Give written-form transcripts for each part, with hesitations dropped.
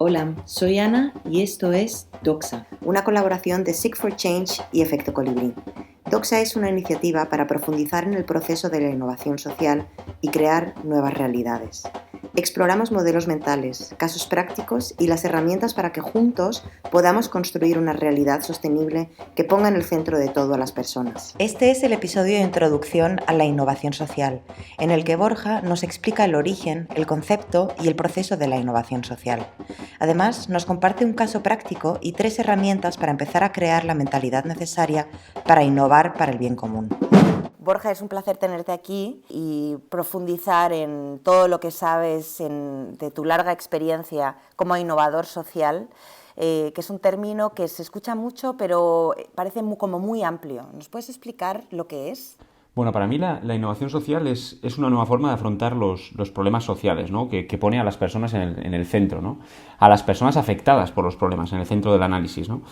Hola, soy Ana y esto es Doxa. Una colaboración de Seek for Change y Efecto Colibrí. Doxa es una iniciativa para profundizar en el proceso de la innovación social y crear nuevas realidades. Exploramos modelos mentales, casos prácticos y las herramientas para que juntos podamos construir una realidad sostenible que ponga en el centro de todo a las personas. Este es el episodio de introducción a la innovación social, en el que Borja nos explica el origen, el concepto y el proceso de la innovación social. Además, nos comparte un caso práctico y 3 herramientas para empezar a crear la mentalidad necesaria para innovar para el bien común. Borja, es un placer tenerte aquí y profundizar en todo lo que sabes de tu larga experiencia como innovador social, que es un término que se escucha mucho, pero parece como muy amplio. ¿Nos puedes explicar lo que es? Bueno, para mí la innovación social es una nueva forma de afrontar los problemas sociales, ¿no? que pone a las personas en el centro, ¿no? A las personas afectadas por los problemas en el centro del análisis, ¿no?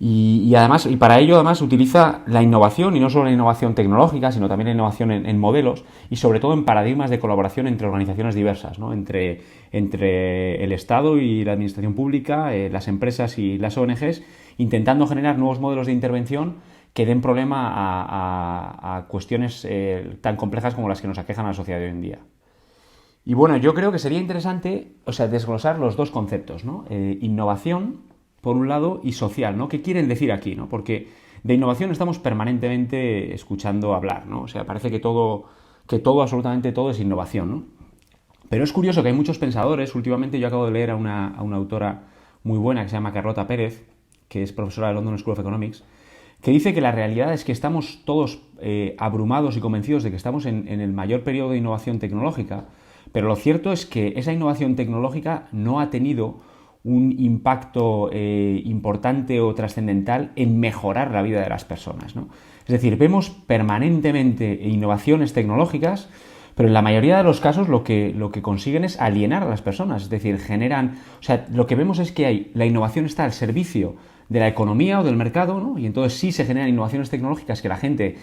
Y además, y para ello además utiliza la innovación, y no solo la innovación tecnológica, sino también la innovación en modelos y sobre todo en paradigmas de colaboración entre organizaciones diversas, ¿no? Entre el Estado y la administración pública, las empresas y las ONGs, intentando generar nuevos modelos de intervención que den problema a cuestiones tan complejas como las que nos aquejan a la sociedad de hoy en día. Y bueno, yo creo que sería interesante, desglosar los dos conceptos, ¿no? Innovación, por un lado, y social, ¿no? ¿Qué quieren decir aquí, ¿no? Porque de innovación estamos permanentemente escuchando hablar, ¿no? O sea, parece que todo, absolutamente todo es innovación, ¿no? Pero es curioso que hay muchos pensadores. Últimamente yo acabo de leer a una autora muy buena que se llama Carlota Pérez, que es profesora de London School of Economics, que dice que la realidad es que estamos todos abrumados y convencidos de que estamos en el mayor periodo de innovación tecnológica, pero lo cierto es que esa innovación tecnológica no ha tenido un impacto importante o trascendental en mejorar la vida de las personas, ¿no? Es decir, vemos permanentemente innovaciones tecnológicas, pero en la mayoría de los casos lo que consiguen es alienar a las personas, es decir, lo que vemos es que la innovación está al servicio de la economía o del mercado, ¿no? Y entonces sí se generan innovaciones tecnológicas que la gente,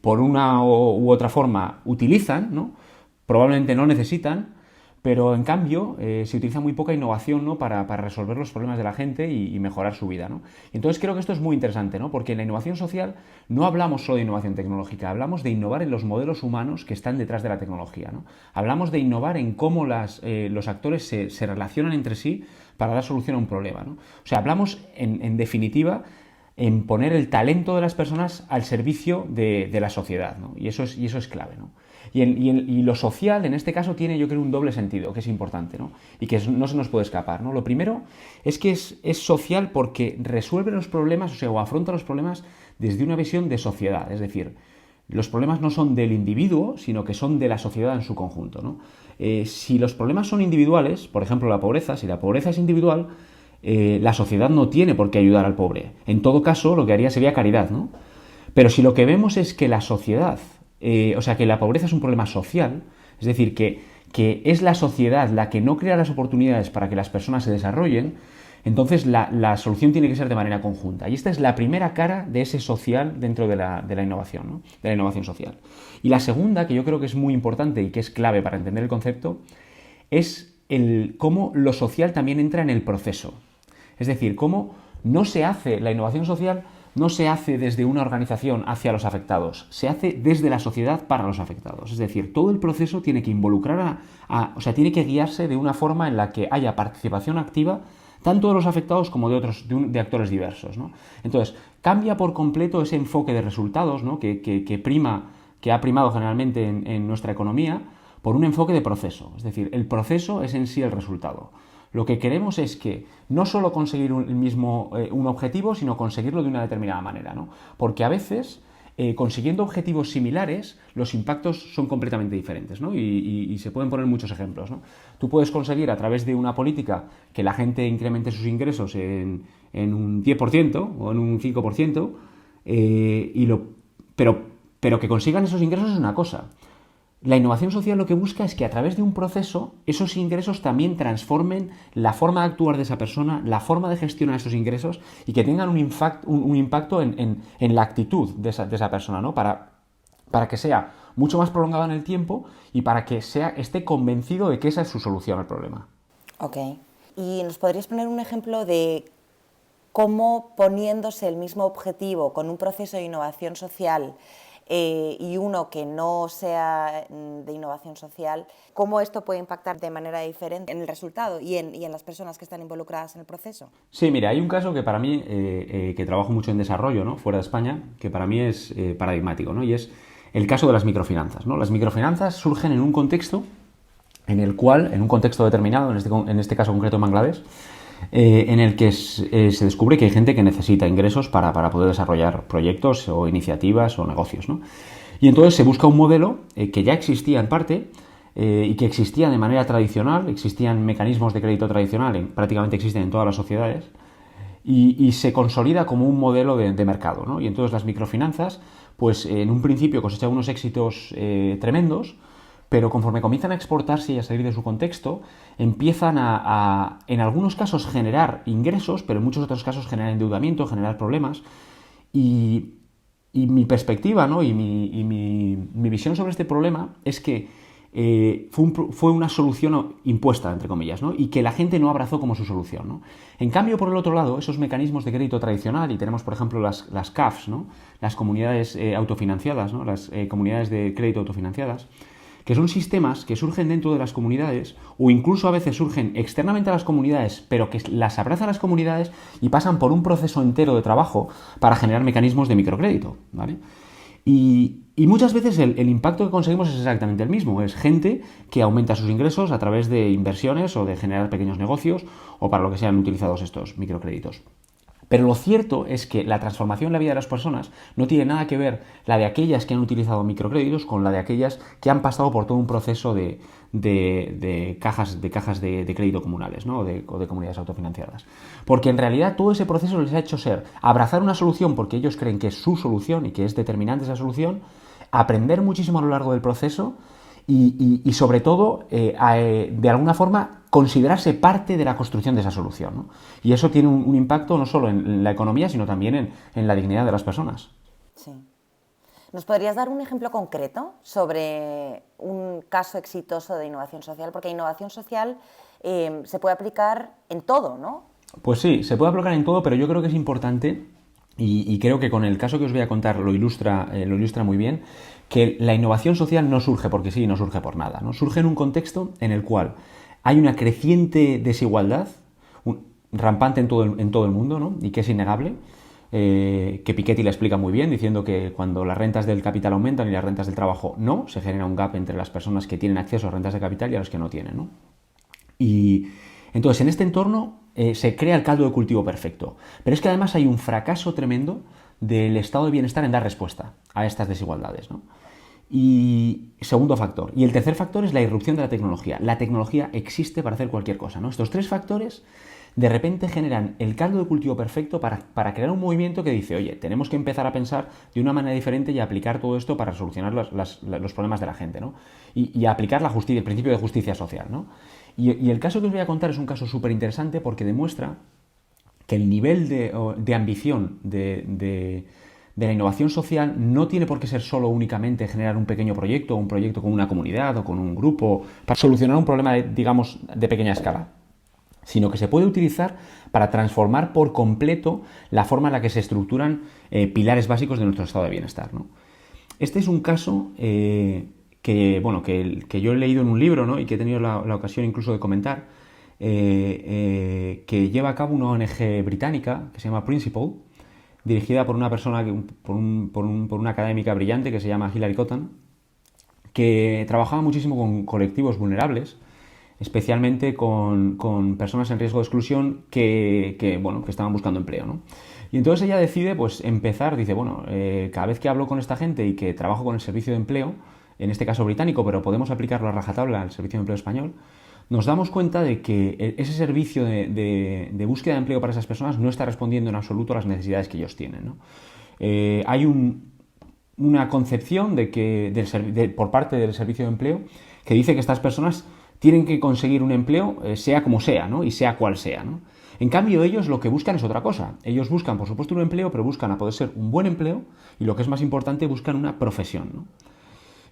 por una u otra forma, utilizan, ¿no? Probablemente no necesitan, pero en cambio se utiliza muy poca innovación, ¿no? para resolver los problemas de la gente y mejorar su vida, ¿no? Entonces creo que esto es muy interesante, ¿no? Porque en la innovación social no hablamos solo de innovación tecnológica, hablamos de innovar en los modelos humanos que están detrás de la tecnología, ¿no? Hablamos de innovar en cómo los actores se relacionan entre sí para dar solución a un problema, ¿no? O sea, hablamos en definitiva en poner el talento de las personas al servicio de la sociedad, ¿no? Y eso es clave, ¿no? Y lo social, en este caso, tiene, yo creo, un doble sentido, que es importante, ¿no? Y que no se nos puede escapar, ¿no? Lo primero es que es social porque resuelve los problemas, o afronta los problemas desde una visión de sociedad. Es decir, los problemas no son del individuo, sino que son de la sociedad en su conjunto, ¿no? Si los problemas son individuales, por ejemplo la pobreza, si la pobreza es individual, la sociedad no tiene por qué ayudar al pobre. En todo caso, lo que haría sería caridad, ¿no? Pero si lo que vemos es que la sociedad, que la pobreza es un problema social, es decir, que es la sociedad la que no crea las oportunidades para que las personas se desarrollen, entonces la solución tiene que ser de manera conjunta. Y esta es la primera cara de ese social dentro de la innovación, ¿no? De la innovación social. Y la segunda, que yo creo que es muy importante y que es clave para entender el concepto, es cómo lo social también entra en el proceso. Es decir, cómo la innovación social no se hace desde una organización hacia los afectados, se hace desde la sociedad para los afectados. Es decir, todo el proceso tiene que involucrar tiene que guiarse de una forma en la que haya participación activa tanto de los afectados como de actores diversos, ¿no? Entonces, cambia por completo ese enfoque de resultados, ¿no? que ha primado generalmente en nuestra economía, por un enfoque de proceso. Es decir, el proceso es en sí el resultado. Lo que queremos es que no solo conseguir un objetivo, sino conseguirlo de una determinada manera, ¿no? Porque a veces, consiguiendo objetivos similares, los impactos son completamente diferentes, ¿no? Y se pueden poner muchos ejemplos, ¿no? Tú puedes conseguir a través de una política que la gente incremente sus ingresos en un 10% o en un 5%, pero que consigan esos ingresos es una cosa. La innovación social lo que busca es que a través de un proceso esos ingresos también transformen la forma de actuar de esa persona, la forma de gestionar esos ingresos y que tengan un impacto en la actitud de esa persona, ¿no? Para que sea mucho más prolongado en el tiempo y para que esté convencido de que esa es su solución al problema. Ok. ¿Y nos podrías poner un ejemplo de cómo, poniéndose el mismo objetivo con un proceso de innovación social y uno que no sea de innovación social, cómo esto puede impactar de manera diferente en el resultado y en las personas que están involucradas en el proceso? Sí, mira, hay un caso que para mí, que trabajo mucho en desarrollo, ¿no?, fuera de España, que para mí es paradigmático, ¿no?, y es el caso de las microfinanzas, ¿no? Las microfinanzas surgen en un contexto en el cual, en un contexto determinado, en este caso concreto en Bangladesh, en el que se descubre que hay gente que necesita ingresos para poder desarrollar proyectos o iniciativas o negocios, ¿no? Y entonces se busca un modelo que ya existía en parte y que existía de manera tradicional, existían mecanismos de crédito tradicional, prácticamente existen en todas las sociedades, y se consolida como un modelo de mercado, ¿no? Y entonces las microfinanzas, pues en un principio cosechan unos éxitos tremendos, pero conforme comienzan a exportarse y a salir de su contexto, empiezan en algunos casos, generar ingresos, pero en muchos otros casos generar endeudamiento, generar problemas. Y mi perspectiva, ¿no?, y mi visión sobre este problema es que fue una solución impuesta, entre comillas, ¿no?, y que la gente no abrazó como su solución, ¿no? En cambio, por el otro lado, esos mecanismos de crédito tradicional, y tenemos, por ejemplo, las CAFs, ¿no?, las comunidades autofinanciadas, ¿no?, las comunidades de crédito autofinanciadas, que son sistemas que surgen dentro de las comunidades o incluso a veces surgen externamente a las comunidades, pero que las abrazan las comunidades y pasan por un proceso entero de trabajo para generar mecanismos de microcrédito, ¿vale? Y muchas veces el impacto que conseguimos es exactamente el mismo. Es gente que aumenta sus ingresos a través de inversiones o de generar pequeños negocios o para lo que sean utilizados estos microcréditos. Pero lo cierto es que la transformación en la vida de las personas no tiene nada que ver la de aquellas que han utilizado microcréditos con la de aquellas que han pasado por todo un proceso de cajas de crédito comunales, ¿no?, o de comunidades autofinanciadas. Porque en realidad todo ese proceso les ha hecho ser abrazar una solución porque ellos creen que es su solución y que es determinante esa solución, aprender muchísimo a lo largo del proceso y sobre todo, de alguna forma, considerarse parte de la construcción de esa solución, ¿no? Y eso tiene un impacto no solo en la economía, sino también en la dignidad de las personas. Sí. ¿Nos podrías dar un ejemplo concreto sobre un caso exitoso de innovación social? Porque innovación social se puede aplicar en todo, ¿no? Pues sí, se puede aplicar en todo, pero yo creo que es importante, y creo que con el caso que os voy a contar lo ilustra muy bien, que la innovación social no surge porque sí, no surge por nada, ¿no? Surge en un contexto en el cual hay una creciente desigualdad, rampante en todo el mundo, ¿no?, y que es innegable, que Piketty la explica muy bien, diciendo que cuando las rentas del capital aumentan y las rentas del trabajo no, se genera un gap entre las personas que tienen acceso a rentas de capital y a los que no tienen, ¿no? Y entonces, en este entorno se crea el caldo de cultivo perfecto. Pero es que además hay un fracaso tremendo del estado de bienestar en dar respuesta a estas desigualdades, ¿no? Y segundo factor. Y el tercer factor es la irrupción de la tecnología. La tecnología existe para hacer cualquier cosa, ¿no? Estos tres factores de repente generan el caldo de cultivo perfecto para crear un movimiento que dice, oye, tenemos que empezar a pensar de una manera diferente y a aplicar todo esto para solucionar los problemas de la gente, ¿no? Y a aplicar el principio de justicia social, ¿no? Y el caso que os voy a contar es un caso súper interesante porque demuestra que el nivel de ambición de la innovación social no tiene por qué ser solo únicamente generar un pequeño proyecto, un proyecto con una comunidad o con un grupo para solucionar un problema, digamos, de pequeña escala, sino que se puede utilizar para transformar por completo la forma en la que se estructuran pilares básicos de nuestro estado de bienestar, ¿no? Este es un caso que yo he leído en un libro, ¿no?, y que he tenido la ocasión incluso de comentar, que lleva a cabo una ONG británica que se llama Principle, dirigida por una persona, por una académica brillante que se llama Hilary Cotton, que trabajaba muchísimo con colectivos vulnerables, especialmente con personas en riesgo de exclusión que estaban buscando empleo, ¿no? Y entonces ella decide, pues, empezar, dice, bueno, cada vez que hablo con esta gente y que trabajo con el servicio de empleo, en este caso británico, pero podemos aplicarlo a rajatabla al servicio de empleo español, nos damos cuenta de que ese servicio de búsqueda de empleo para esas personas no está respondiendo en absoluto a las necesidades que ellos tienen, ¿no? Hay una concepción por parte del servicio de empleo que dice que estas personas tienen que conseguir un empleo sea como sea, ¿no?, y sea cual sea, ¿no? En cambio, ellos lo que buscan es otra cosa. Ellos buscan, por supuesto, un empleo, pero buscan a poder ser un buen empleo y, lo que es más importante, buscan una profesión, ¿no?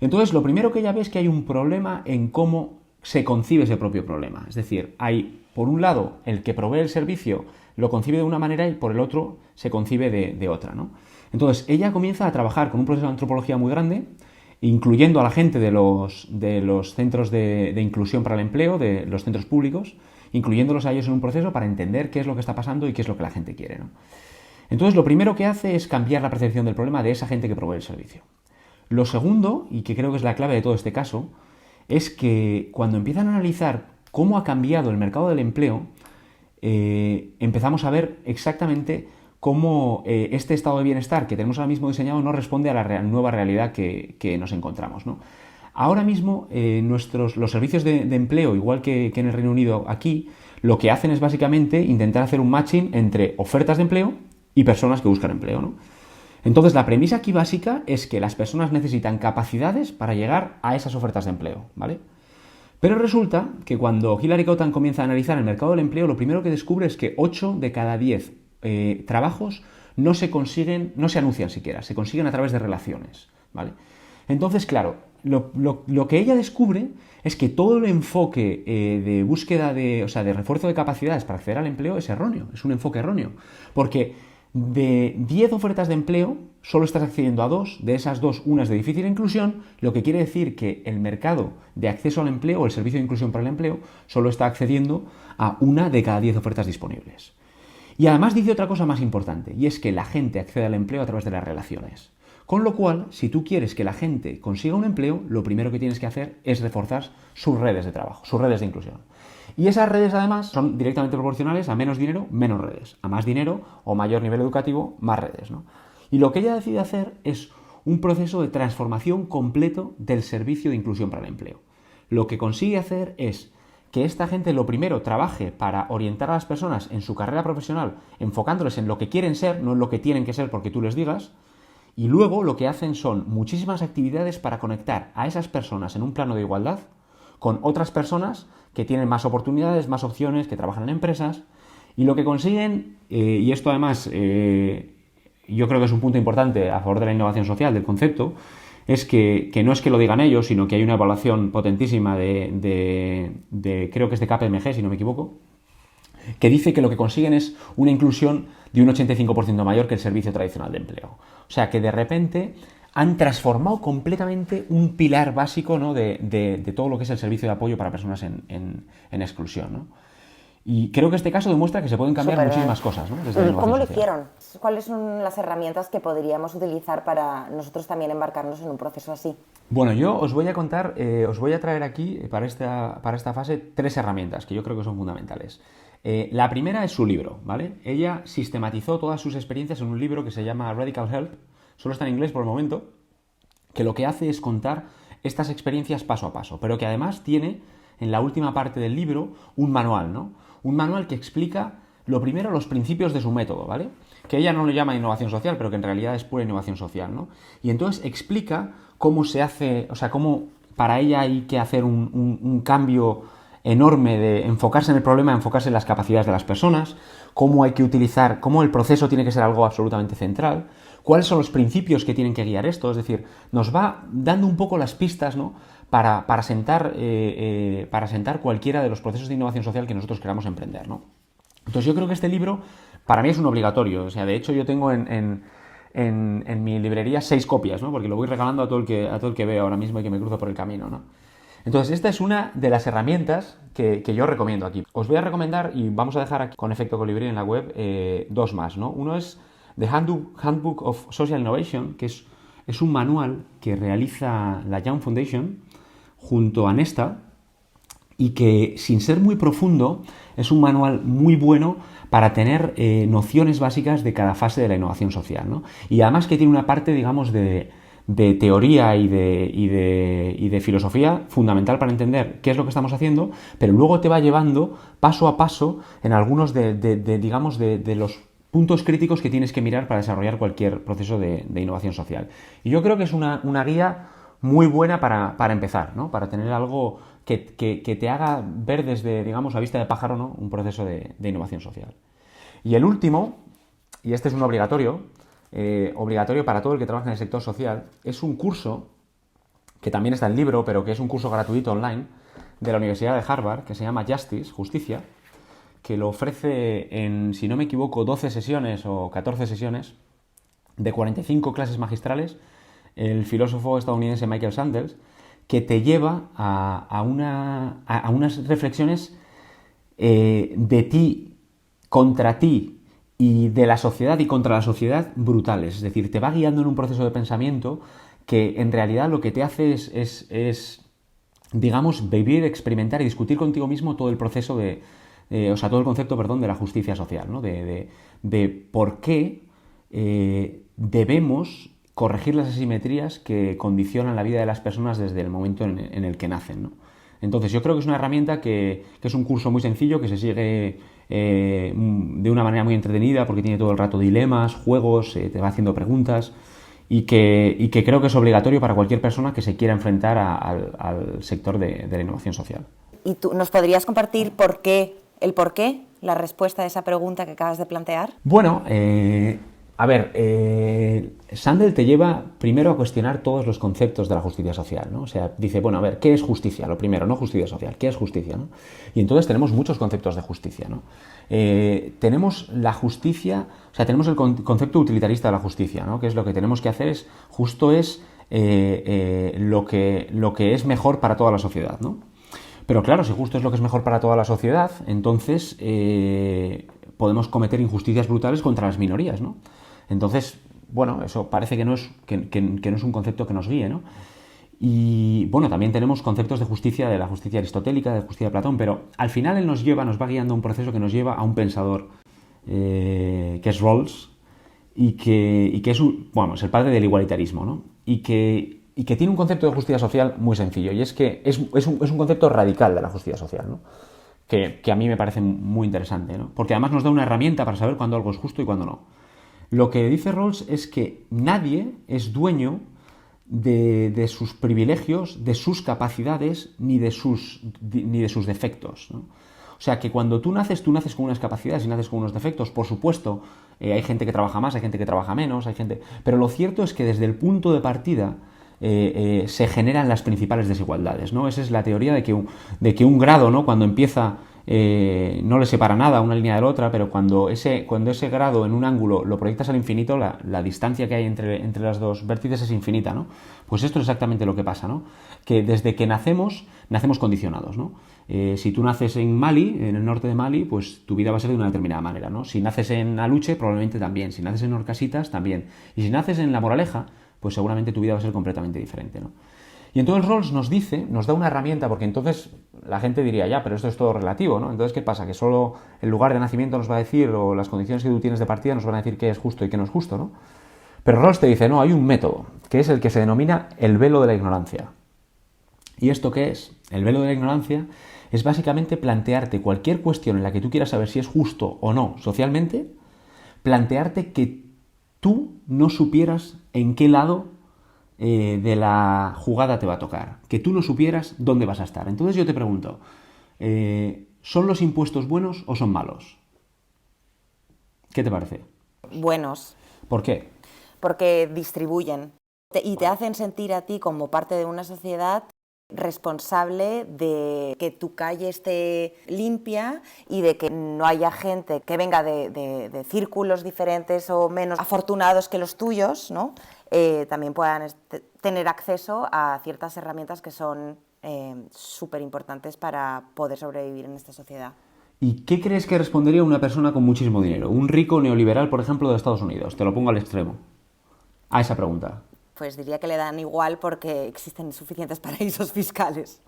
Entonces, lo primero que ella ve es que hay un problema en cómo se concibe ese propio problema. Es decir, hay, por un lado, el que provee el servicio lo concibe de una manera y por el otro se concibe de otra, ¿no? Entonces, ella comienza a trabajar con un proceso de antropología muy grande, incluyendo a la gente de los centros de inclusión para el empleo, de los centros públicos, incluyéndolos a ellos en un proceso para entender qué es lo que está pasando y qué es lo que la gente quiere, ¿no? Entonces, lo primero que hace es cambiar la percepción del problema de esa gente que provee el servicio. Lo segundo, y que creo que es la clave de todo este caso, es que cuando empiezan a analizar cómo ha cambiado el mercado del empleo, empezamos a ver exactamente cómo este estado de bienestar que tenemos ahora mismo diseñado no responde a la nueva realidad que nos encontramos, ¿no? Ahora mismo los servicios de empleo, igual que en el Reino Unido aquí, lo que hacen es básicamente intentar hacer un matching entre ofertas de empleo y personas que buscan empleo, ¿no? Entonces, la premisa aquí básica es que las personas necesitan capacidades para llegar a esas ofertas de empleo, ¿vale? Pero resulta que cuando Hilary Cotton comienza a analizar el mercado del empleo, lo primero que descubre es que 8 de cada 10 trabajos no se consiguen, no se anuncian siquiera, se consiguen a través de relaciones, ¿vale? Entonces, claro, lo que ella descubre es que todo el enfoque de búsqueda de refuerzo de capacidades para acceder al empleo es erróneo, es un enfoque erróneo, porque de 10 ofertas de empleo, solo estás accediendo a 2, de esas 2, una es de difícil inclusión, lo que quiere decir que el mercado de acceso al empleo o el servicio de inclusión para el empleo solo está accediendo a una de cada 10 ofertas disponibles. Y además dice otra cosa más importante, y es que la gente accede al empleo a través de las relaciones. Con lo cual, si tú quieres que la gente consiga un empleo, lo primero que tienes que hacer es reforzar sus redes de trabajo, sus redes de inclusión. Y esas redes, además, son directamente proporcionales a menos dinero, menos redes. A más dinero o mayor nivel educativo, más redes, ¿no? Y lo que ella decide hacer es un proceso de transformación completo del servicio de inclusión para el empleo. Lo que consigue hacer es que esta gente, lo primero, trabaje para orientar a las personas en su carrera profesional, enfocándoles en lo que quieren ser, no en lo que tienen que ser porque tú les digas. Y luego lo que hacen son muchísimas actividades para conectar a esas personas en un plano de igualdad con otras personas que tienen más oportunidades, más opciones, que trabajan en empresas, y lo que consiguen, y esto además yo creo que es un punto importante a favor de la innovación social, del concepto, es que no es que lo digan ellos, sino que hay una evaluación potentísima creo que es de KPMG, si no me equivoco, que dice que lo que consiguen es una inclusión de un 85% mayor que el servicio tradicional de empleo. O sea que de repente han transformado completamente un pilar básico, ¿no?, de todo lo que es el servicio de apoyo para personas en exclusión, ¿no? Y creo que este caso demuestra que se pueden cambiar muchísimas cosas, ¿no?, desde la innovación ¿Cómo lo social. hicieron? ¿Cuáles son las herramientas que podríamos utilizar para nosotros también embarcarnos en un proceso así? Bueno, yo os voy a contar, os voy a traer aquí para esta fase 3 herramientas que yo creo que son fundamentales. La primera es su libro, ¿vale? Ella sistematizó todas sus experiencias en un libro que se llama Radical Help, solo está en inglés por el momento, que lo que hace es contar estas experiencias paso a paso, pero que además tiene en la última parte del libro un manual, ¿no? Un manual que explica, lo primero, los principios de su método, ¿vale? Que ella no lo llama innovación social, pero que en realidad es pura innovación social, ¿no? Y entonces explica cómo se hace, o sea, cómo para ella hay que hacer un cambio enorme de enfocarse en el problema, enfocarse en las capacidades de las personas, cómo hay que utilizar, cómo el proceso tiene que ser algo absolutamente central, cuáles son los principios que tienen que guiar esto, es decir, nos va dando un poco las pistas, ¿no?, para sentar cualquiera de los procesos de innovación social que nosotros queramos emprender, ¿no? Entonces yo creo que este libro para mí es un obligatorio, o sea, de hecho yo tengo en mi librería 6 copias, ¿no?, porque lo voy regalando a todo el que veo ahora mismo y que me cruzo por el camino, ¿no? Entonces, esta es una de las herramientas que yo recomiendo aquí. Os voy a recomendar, y vamos a dejar aquí con Efecto Colibrí en la web, 2 más, ¿no? Uno es The Handbook of Social Innovation, que es un manual que realiza la Young Foundation junto a Nesta, y que, sin ser muy profundo, es un manual muy bueno para tener nociones básicas de cada fase de la innovación social, ¿no? Y además que tiene una parte, digamos, de teoría y de filosofía fundamental para entender qué es lo que estamos haciendo, pero luego te va llevando paso a paso en algunos de los puntos críticos que tienes que mirar para desarrollar cualquier proceso de innovación social. Y yo creo que es una guía muy buena para empezar, ¿no?, para tener algo que te haga ver desde, digamos, a vista de pájaro, ¿no?, un proceso de innovación social. Y el último, y este es un obligatorio para todo el que trabaja en el sector social, es un curso, que también está en libro, pero que es un curso gratuito online, de la Universidad de Harvard que se llama Justice, Justicia, que lo ofrece en, si no me equivoco, 12 sesiones o 14 sesiones de 45 clases magistrales, el filósofo estadounidense Michael Sandel, que te lleva a unas reflexiones de ti, contra ti y de la sociedad y contra la sociedad brutales. Es decir, te va guiando en un proceso de pensamiento que en realidad lo que te hace es digamos, vivir, experimentar y discutir contigo mismo todo el proceso todo el concepto, perdón, de la justicia social, ¿no? De por qué debemos corregir las asimetrías que condicionan la vida de las personas desde el momento en el que nacen, ¿no? Entonces yo creo que es una herramienta que es un curso muy sencillo, que se sigue de una manera muy entretenida porque tiene todo el rato dilemas, juegos, te va haciendo preguntas y que creo que es obligatorio para cualquier persona que se quiera enfrentar al sector de la innovación social. ¿Y tú nos podrías compartir el por qué, la respuesta a esa pregunta que acabas de plantear? Bueno, Sandel te lleva primero a cuestionar todos los conceptos de la justicia social, ¿no? O sea, dice, bueno, a ver, ¿qué es justicia? Lo primero, no justicia social, ¿qué es justicia, ¿no? Y entonces tenemos muchos conceptos de justicia, ¿no? Tenemos la justicia, o sea, tenemos el concepto utilitarista de la justicia, ¿no? Que es lo que tenemos que hacer es, justo es lo que es mejor para toda la sociedad, ¿no? Pero claro, si justo es lo que es mejor para toda la sociedad, entonces podemos cometer injusticias brutales contra las minorías, ¿no? Entonces, bueno, eso parece que no es un concepto que nos guíe, ¿no? Y bueno, también tenemos conceptos de la justicia aristotélica, de justicia de Platón, pero al final él nos va guiando a un proceso que nos lleva a un pensador que es Rawls y que es el padre del igualitarismo, ¿no? Y que tiene un concepto de justicia social muy sencillo, y es que es un concepto radical de la justicia social, ¿no? Que a mí me parece muy interesante, ¿no? Porque además nos da una herramienta para saber cuándo algo es justo y cuándo no. Lo que dice Rawls es que nadie es dueño de sus privilegios, de sus capacidades, ni de sus defectos, ¿no? O sea, que cuando tú naces con unas capacidades y naces con unos defectos. Por supuesto, hay gente que trabaja más, hay gente que trabaja menos, pero lo cierto es que desde el punto de partida se generan las principales desigualdades, ¿no? Esa es la teoría de que un grado, ¿no? Cuando empieza no le separa nada una línea de la otra, pero cuando ese grado en un ángulo lo proyectas al infinito, la distancia que hay entre las dos vértices es infinita, ¿no? Pues esto es exactamente lo que pasa, ¿no? Que desde que nacemos condicionados, ¿no? Si tú naces en Mali, en el norte de Mali, pues tu vida va a ser de una determinada manera, ¿no? Si naces en Aluche, probablemente también. Si naces en Horcasitas, también. Y si naces en La Moraleja, pues seguramente tu vida va a ser completamente diferente, ¿no? Y entonces Rawls nos da una herramienta, porque entonces la gente diría, ya, pero esto es todo relativo, ¿no? Entonces, ¿qué pasa? Que solo el lugar de nacimiento nos va a decir, o las condiciones que tú tienes de partida nos van a decir qué es justo y qué no es justo, ¿no? Pero Rawls te dice, no, hay un método, que es el que se denomina el velo de la ignorancia. ¿Y esto qué es? El velo de la ignorancia es básicamente plantearte cualquier cuestión en la que tú quieras saber si es justo o no socialmente, plantearte que tú no supieras en qué lado de la jugada te va a tocar, que tú no supieras dónde vas a estar. Entonces yo te pregunto, ¿son los impuestos buenos o son malos? ¿Qué te parece? Buenos. ¿Por qué? Porque distribuyen y te hacen sentir a ti como parte de una sociedad responsable de que tu calle esté limpia y de que no haya gente que venga de círculos diferentes o menos afortunados que los tuyos, ¿no? También puedan tener acceso a ciertas herramientas que son súper importantes para poder sobrevivir en esta sociedad. ¿Y qué crees que respondería una persona con muchísimo dinero? Un rico neoliberal, por ejemplo, de Estados Unidos. Te lo pongo al extremo. A esa pregunta. Pues diría que le dan igual porque existen suficientes paraísos fiscales.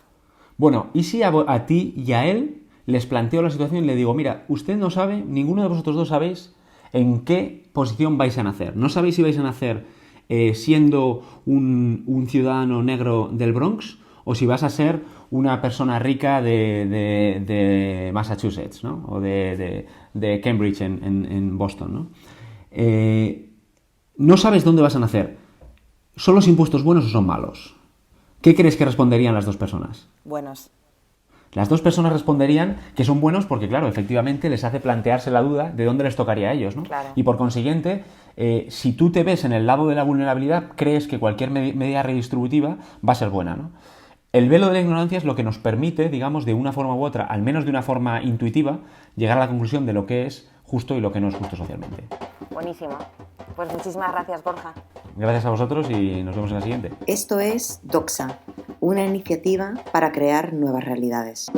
Bueno, ¿y si a ti y a él les planteo la situación y le digo, mira, usted no sabe, ninguno de vosotros dos sabéis en qué posición vais a nacer? No sabéis si vais a nacer siendo un ciudadano negro del Bronx o si vas a ser una persona rica de Massachusetts, ¿no? O de Cambridge en Boston, ¿no? No sabes dónde vas a nacer. ¿Son los impuestos buenos o son malos? ¿Qué crees que responderían las dos personas? Buenos. Las dos personas responderían que son buenos porque, claro, efectivamente les hace plantearse la duda de dónde les tocaría a ellos, ¿no? Claro. Y por consiguiente, si tú te ves en el lado de la vulnerabilidad, crees que cualquier medida redistributiva va a ser buena, ¿no? El velo de la ignorancia es lo que nos permite, digamos, de una forma u otra, al menos de una forma intuitiva, llegar a la conclusión de lo que es justo y lo que no es justo socialmente. Buenísimo. Pues muchísimas gracias, Borja. Gracias a vosotros y nos vemos en la siguiente. Esto es Doxa, una iniciativa para crear nuevas realidades.